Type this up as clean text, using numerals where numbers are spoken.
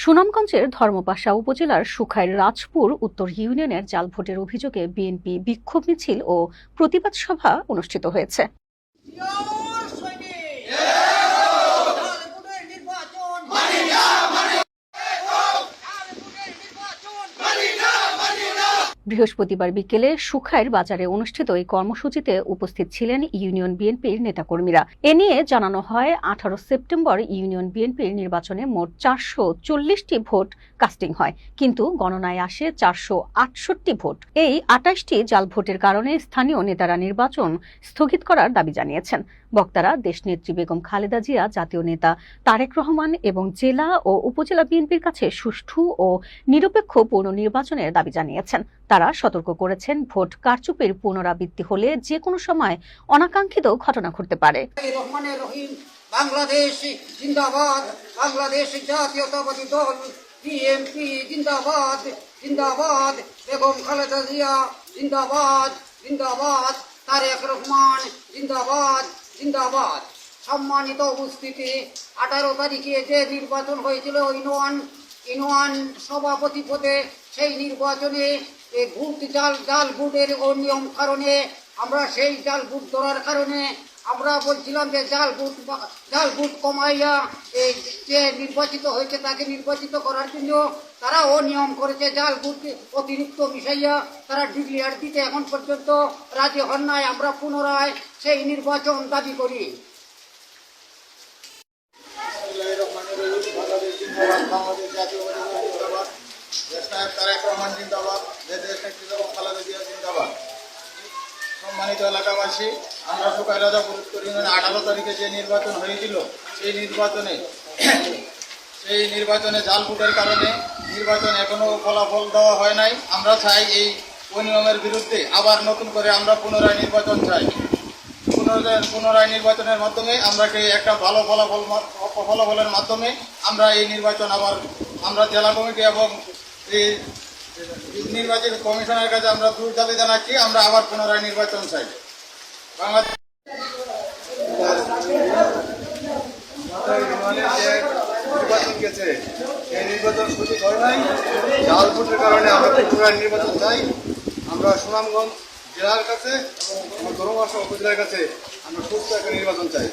সুনামগঞ্জের ধর্মপাশা উপজেলার সুখাইর রাজপুর উত্তর ইউনিয়নের জাল ভোটের অভিযোগে বিএনপি বিক্ষোভ মিছিল ও প্রতিবাদ সভা অনুষ্ঠিত হয়েছে। বৃহস্পতিবার বিকেলে সুখাইর বাজারে অনুষ্ঠিত এই কর্মসূচিতে উপস্থিত ছিলেন ইউনিয়ন বিএনপির নেতাকর্মীরা। এ নিয়ে জানানো হয়, 18 সেপ্টেম্বর ইউনিয়ন বিএনপির নির্বাচনে মোট 440টি ভোট কাস্টিং হয়, কিন্তু গণনায় আসে 468 ভোট। এই 28টি জাল ভোটের কারণে স্থানীয় নেতারা নির্বাচন স্থগিত করার দাবি জানিয়েছেন। বক্তারা দেশনেত্রী বেগম খালেদা জিয়া, জাতীয় নেতা তারেক রহমান এবং জেলা ও উপজেলা বিএনপির কাছে সুষ্ঠু ও নিরপেক্ষ পূর্ণ নির্বাচনের দাবি জানিয়েছেন। তারা সতর্ক করেছেন, ভোট কারচুপির পুনরাবৃত্তি হলে যে কোনো সময় অনাকাঙ্ক্ষিত ঘটনা ঘটতে পারে। বাংলাদেশ জিন্দাবাদ, বাংলাদেশ জাতীয়তাবাদী দল বিএনপি জিন্দাবাদ, জিন্দাবাদ, বেগম খালেদা জিয়া জিন্দাবাদ, জিন্দাবাদ, তারেক রহমান জিন্দাবাদ, জিন্দাবাদ। সম্মানিত উপস্থিতি, 18 তারিখে যে নির্বাচন হয়েছিল ইউনিয়ন সভাপতি পদে, সেই নির্বাচনে ভোট জাল ভোটের অনিয়ম কারণে আমরা সেই জাল ভোট ধরার কারণে আমরা বলছিলাম যে জাল ভোট কমাইয়া যে নির্বাচিত হয়েছে তাকে নির্বাচিত করার জন্য তারা অনিয়ম করেছে। জাল ভোট অতিরিক্ত মিশাইয়া তারা ডিক্লেয়ার দিতে এখন পর্যন্ত রাজি হন নাই। আমরা পুনরায় সেই নির্বাচন দাবি করি। সম্মানিত এলাকাবাসী, আমরা সুখাই রাজাপুর উত্তর ইউনিয়নে 18 তারিখে যে নির্বাচন হয়েছিল সেই নির্বাচনে জাল ভোটের কারণে নির্বাচন এখনো ফলাফল দেওয়া হয় নাই। আমরা চাই এই অনিয়মের বিরুদ্ধে আবার নতুন করে আমরা পুনরায় নির্বাচন চাই। পুনরায় নির্বাচনের মাধ্যমে আমরা একটা ভালো ফলাফলের মাধ্যমে আমরা এই নির্বাচন আবার আমরা জেলা কমিটি এবং এই নির্বাচন কমিশনের কাছে আমরা দূর দাবি জানাচ্ছি, আমরা আবার পুনরায় নির্বাচন চাই। বাংলাদেশ নির্বাচন গেছে, এই নির্বাচন সঠিক হয় নাই, জাল ভোটের কারণে আমরা পুনরায় নির্বাচন চাই। আমরা সুনামগঞ্জ জেলার কাছে এবং ধর্মপাশা উপজেলার কাছে আমরা সুস্থ একটা নির্বাচন চাই।